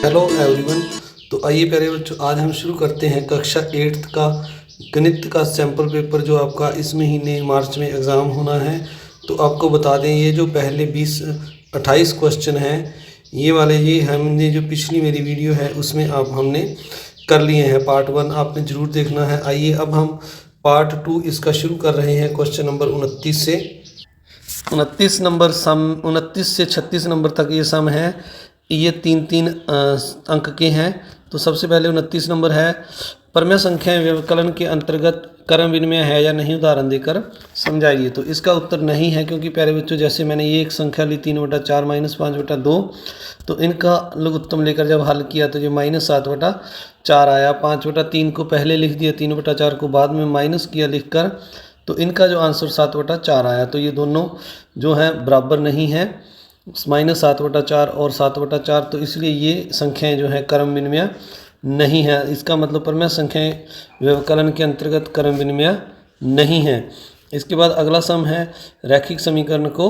Hello everyone. तो आइए प्यारे बच्चों, आज हम शुरू करते हैं कक्षा 8th का गणित का सैम्पल पेपर जो आपका इस महीने मार्च में एग्ज़ाम होना है। तो आपको बता दें, ये जो पहले 28 क्वेश्चन हैं, ये वाले ये हमने जो पिछली मेरी वीडियो है उसमें हमने कर लिए हैं। पार्ट 1 आपने ज़रूर देखना है। आइए अब हम पार्ट 2 इसका शुरू कर रहे हैं क्वेश्चन नंबर 29 से। 29 से 36 नंबर तक ये सम है। ये तीन अंक के हैं। तो सबसे पहले 29 नंबर है, परमेय संख्याएं व्यवकलन के अंतर्गत क्रम विनिमय है या नहीं, उदाहरण देकर समझाइए। तो इसका उत्तर नहीं है, क्योंकि प्यारे बच्चों जैसे मैंने ये एक संख्या ली 3/4 - 5/2, तो इनका लघुत्तम लेकर जब हल किया तो ये -7/4 आया। 5/3 को पहले लिख दिया, 3/4 को बाद में माइनस किया लिखकर, तो इनका जो आंसर 7/4 आया। तो ये दोनों जो हैं बराबर नहीं है, -7/4 और 7/4। तो इसलिए ये संख्याएं जो हैं क्रम विनिमय नहीं है। इसका मतलब परमेय संख्याएं व्यवकलन के अंतर्गत क्रम विनिमय नहीं है। इसके बाद अगला सम है, रैखिक समीकरण को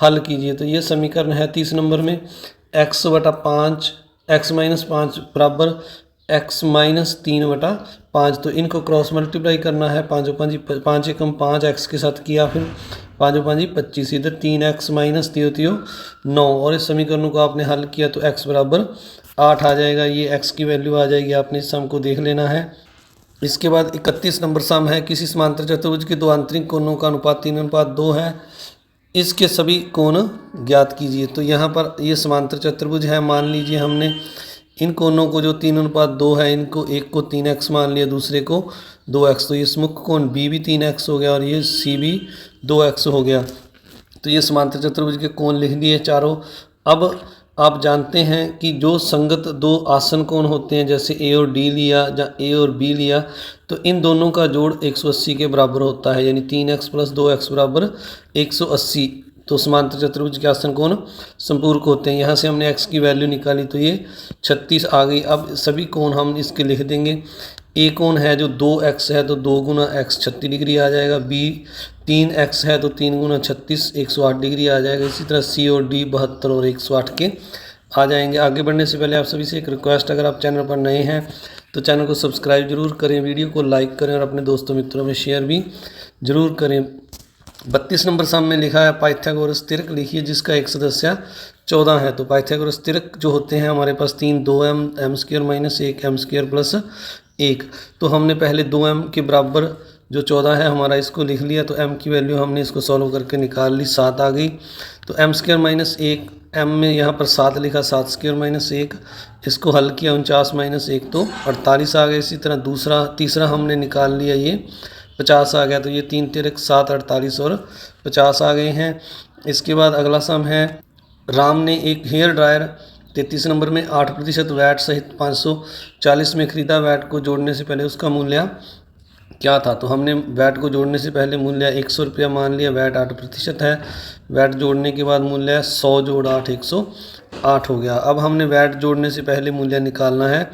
हल कीजिए। तो ये समीकरण है 30 नंबर में, x/5 x-5 बराबर x - 3/5। तो इनको क्रॉस मल्टीप्लाई करना है। 5 एकम 5 x के साथ किया, फिर 5 × 25, इधर 3x - 9। और इस समीकरण को आपने हल किया तो x बराबर 8 आ जाएगा। ये x की वैल्यू आ जाएगी, आपने इस सम को देख लेना है। इसके बाद 31 नंबर सम है, किसी समांतर चतुर्भुज के दो आंतरिक कोणों का अनुपात 3:2 है, इसके सभी कोण ज्ञात कीजिए। तो यहाँ पर ये समांतर चतुर्भुज है। मान लीजिए हमने इन कोणों को जो 3:2 है, इनको एक को 3x मान लिया, दूसरे को 2x। तो ये मुख्य कोण B भी 3x हो गया और ये C भी 2x हो गया। तो ये समांतर चतुर्भुज के कोण लिख दिए चारों। अब आप जानते हैं कि जो संगत दो आसन कोण होते हैं, जैसे A और D लिया या A और B लिया, तो इन दोनों का जोड़ 180 के बराबर होता है, यानी 3x + 2x बराबर 180। तो समांतर चतुर्भुज के आसन कोण संपूरक होते हैं। यहाँ से हमने x की वैल्यू निकाली तो ये 36 आ गई। अब सभी कोण हम इसके लिख देंगे। ए कोण है जो 2x है, तो 2 × x 36 डिग्री आ जाएगा। बी 3x है तो 3 × 36 108 डिग्री आ जाएगा। इसी तरह सी और डी 72 और 108 के आ जाएंगे। आगे बढ़ने से पहले आप सभी से एक रिक्वेस्ट, अगर आप चैनल पर नए हैं तो चैनल को सब्सक्राइब जरूर करें, वीडियो को लाइक करें और अपने दोस्तों मित्रों में शेयर भी जरूर करें। 32 नंबर सामने लिखा है, पाइथागोरस तिर्क लिखिए जिसका एक सदस्य 14 है। तो पाइथागोरस तिर्क जो होते हैं हमारे पास 3, 2m m² - 1 m² + 1। तो हमने पहले 2m के बराबर जो 14 है हमारा, इसको लिख लिया। तो m की वैल्यू हमने इसको सॉल्व करके निकाल ली, 7 आ गई। तो m² - 1, m में यहाँ पर 7 लिखा, 7² - 1, इसको हल किया, 49 - 1 तो 48 आ गया। इसी तरह तीसरा हमने निकाल लिया, ये 50 आ गया। तो ये 3 तिर्क 7, 48 और 50 आ गए हैं। इसके बाद अगला सम है, राम ने एक हेयर ड्रायर 33 नंबर में 8% वैट सहित 540 में खरीदा। वैट को जोड़ने से पहले उसका मूल्य क्या था? तो हमने वैट को जोड़ने से पहले मूल्य 100 रुपया मान लिया। वैट 8% है। वैट जोड़ने के बाद मूल्य 100 + 8 108 हो गया। अब हमने वैट जोड़ने से पहले मूल्य निकालना है,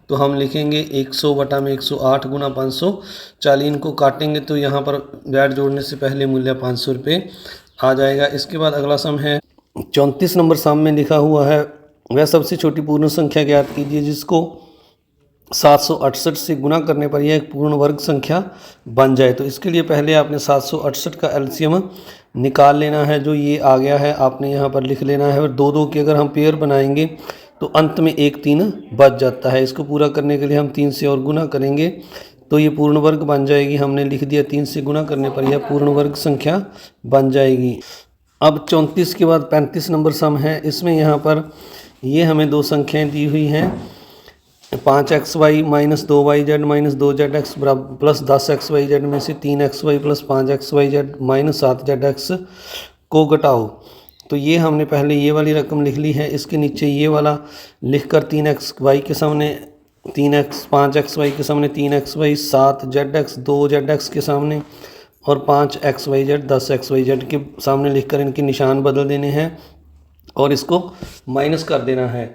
तो हम लिखेंगे 100/108 × 540। इनको काटेंगे तो यहाँ पर वैट जोड़ने से पहले मूल्य 500 रुपये आ जाएगा। इसके बाद अगला सम है, 34 नंबर सम में लिखा हुआ है, वह सबसे छोटी पूर्ण संख्या ज्ञात कीजिए जिसको 768 से गुणा करने पर यह एक पूर्ण वर्ग संख्या बन जाए। तो इसके लिए पहले आपने 768 का एलसीएम निकाल लेना है। जो ये आ गया है आपने यहाँ पर लिख लेना है। और 2 के अगर हम पेयर बनाएंगे तो अंत में 1 3 बच जाता है। इसको पूरा करने के लिए हम 3 से और गुना करेंगे तो ये पूर्ण वर्ग बन जाएगी। हमने लिख दिया, 3 से गुणा करने पर यह पूर्ण वर्ग संख्या बन जाएगी। अब 34 के बाद 35 नंबर सम है। इसमें यहाँ पर ये हमें 2 संख्याएं दी हुई हैं, 5xy - 2yz - 2zx + 10xyz में से 3xy + 5xyz - 7zx को घटाओ। तो ये हमने पहले ये वाली रकम लिख ली है। इसके नीचे ये वाला लिखकर 3xy के सामने 5xy के सामने 3xy, 7zx 2zx के सामने और 5xyz 10xyz के सामने लिखकर इनके निशान बदल देने हैं और इसको माइनस कर देना है।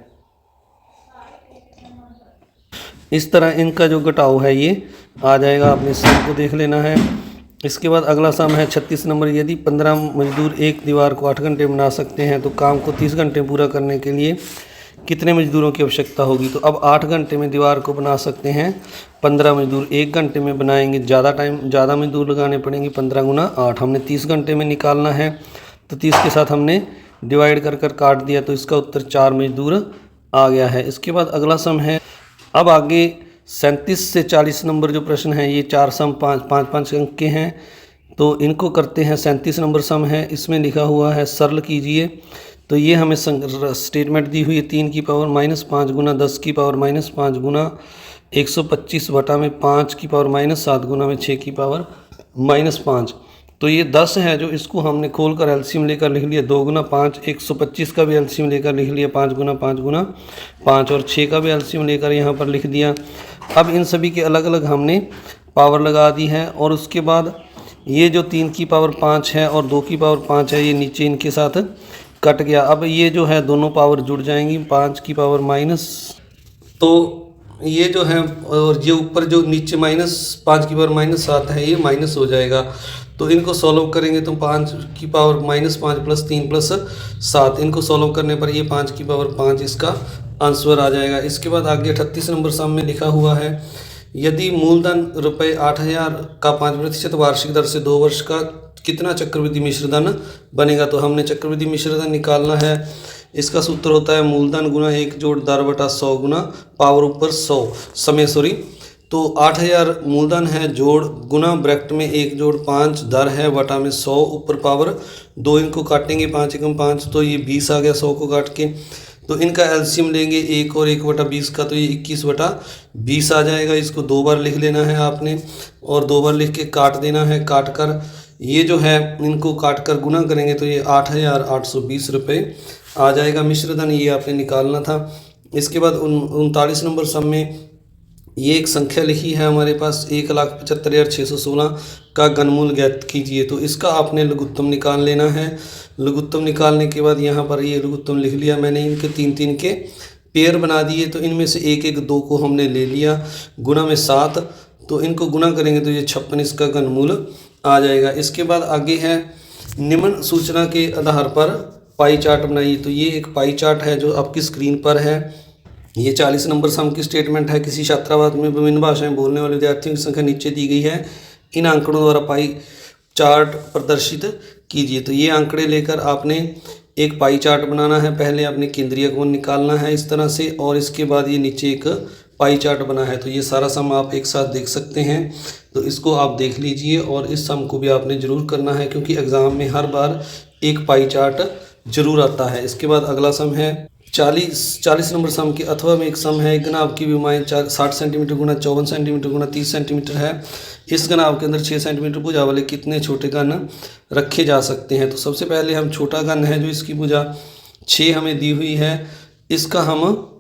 इस तरह इनका जो घटाव है ये आ जाएगा। आपने सम को देख लेना है। इसके बाद अगला सम है 36 नंबर, यदि 15 मजदूर एक दीवार को 8 घंटे बना सकते हैं तो काम को 30 घंटे पूरा करने के लिए कितने मजदूरों की आवश्यकता होगी। तो अब 8 घंटे में दीवार को बना सकते हैं 15 मजदूर, 1 घंटे में बनाएंगे ज़्यादा मजदूर लगाने पड़ेंगे, 15 गुना 8, हमने 30 घंटे में निकालना है। तो 30 के साथ हमने डिवाइड कर काट दिया, तो इसका उत्तर 4 मजदूर आ गया है। इसके बाद अगला सम है, अब आगे 37 से 40 नंबर जो प्रश्न है, ये 4 सम 5 अंक के हैं। तो इनको करते हैं। 37 नंबर सम है, इसमें लिखा हुआ है सरल कीजिए। तो ये हमें स्टेटमेंट दी हुई है 3 की पावर -5 गुना 10 की पावर -5 गुना 125 बटा में 5 की पावर -7 गुना में 6 की पावर -5। तो ये 10 है जो इसको हमने खोल कर एलसीएम लेकर लिख लिया 2 गुना 5, 125 का भी एलसीएम लेकर लिख लिया 5 गुना 5 गुना 5, और 6 का भी एलसीएम लेकर यहाँ पर लिख दिया। अब इन सभी के अलग अलग हमने पावर लगा दी है, और उसके बाद ये जो 3 की पावर 5 है और 2 की पावर 5 है, ये नीचे इनके साथ कट गया। अब ये जो है दोनों पावर जुड़ जाएंगी, 5 की पावर माइनस, तो ये जो है, और ये ऊपर जो नीचे -5 की पावर -7 है, ये माइनस हो जाएगा। तो इनको सॉल्व करेंगे तो 5 की पावर -5 + 3 + 7, इनको सॉल्व करने पर ये 5 की पावर 5 इसका आंसर आ जाएगा। इसके बाद आगे 38 नंबर सम में लिखा हुआ है, यदि मूलधन रुपये 8,000 का 5% वार्षिक दर से 2 वर्ष का कितना चक्रवृद्धि मिश्रधन बनेगा। तो हमने चक्रवृद्धि मिश्रधन निकालना है। इसका सूत्र होता है मूलधन गुना 1 जोड़ दर बटा 100 गुना पावर ऊपर 100 समय तो 8,000 मूलधन है, जोड़ गुना ब्रैकेट में 1 जोड़ 5 दर है बटा में 100 ऊपर पावर 2, इनको काटेंगे 5 एकम 5, तो ये 20 आ गया 100 को काट के। तो इनका एलसीएम लेंगे 1 और 1/20 का, तो ये 21/20 आ जाएगा। इसको 2 बार लिख लेना है आपने, और 2 बार लिख के काट देना है। काट कर ये जो है इनको काट कर गुना करेंगे तो ये 8,820 रुपये आ जाएगा मिश्रधन, ये आपने निकालना था। इसके बाद 39 नंबर सम में ये एक संख्या लिखी है हमारे पास 1,75,616 का घनमूल ज्ञात कीजिए। तो इसका आपने लघुत्तम निकाल लेना है। लघुत्तम निकालने के बाद यहाँ पर ये लघुत्तम लिख लिया मैंने, इनके 3-3 के पेयर बना दिए। तो इनमें से 1-1-2 को हमने ले लिया, गुना में 7, तो इनको गुना करेंगे तो ये 56 इसका घनमूल आ जाएगा। इसके बाद आगे है निम्न सूचना के आधार पर पाई चार्ट बनाइए। तो ये एक पाई चार्ट है जो आपकी स्क्रीन पर है। ये 40 नंबर सम की स्टेटमेंट है, किसी छात्रावास में विभिन्न भाषाएं बोलने वाले विद्यार्थियों की संख्या नीचे दी गई है, इन आंकड़ों द्वारा पाई चार्ट प्रदर्शित कीजिए। तो ये आंकड़े लेकर आपने एक पाई चार्ट बनाना है। पहले आपने केंद्रीय कोण निकालना है इस तरह से, और इसके बाद ये नीचे एक पाई चार्ट बना है। तो ये सारा सम आप एक साथ देख सकते हैं, तो इसको आप देख लीजिए, और इस सम को भी आपने ज़रूर करना है क्योंकि एग्ज़ाम में हर बार एक पाई चार्ट जरूर आता है। इसके बाद अगला सम है 40 नंबर सम के अथवा में एक सम है, एक घनाभ की विमाएँ 60 सेंटीमीटर गुना 54 सेंटीमीटर गुना 30 सेंटीमीटर है। इस घनाभ के अंदर 6 सेंटीमीटर भुजा वाले कितने छोटे घन रखे जा सकते हैं। तो सबसे पहले हम छोटा घन है जो इसकी भुजा 6 हमें दी हुई है, इसका हम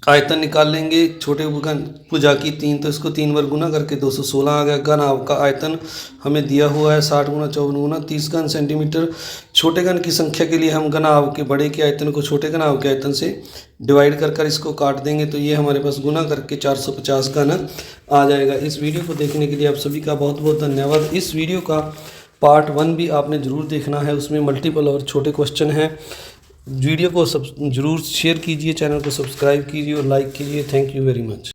आयतन निकाल लेंगे। छोटे भुजा की 3, तो इसको 3 बार गुना करके 216 आ गया। घनाभ का आयतन हमें दिया हुआ है 60 गुना 54 गुना 30 घन सेंटीमीटर। छोटे घन की संख्या के लिए हम घनाभ के बड़े के आयतन को छोटे घनाभ के आयतन से डिवाइड कर इसको काट देंगे, तो ये हमारे पास गुना करके 450 घन आ जाएगा। इस वीडियो को देखने के लिए आप सभी का बहुत बहुत धन्यवाद। इस वीडियो का पार्ट 1 भी आपने ज़रूर देखना है, उसमें मल्टीपल और छोटे क्वेश्चन हैं। वीडियो को जरूर शेयर कीजिए, चैनल को सब्सक्राइब कीजिए और लाइक कीजिए। Thank you very much.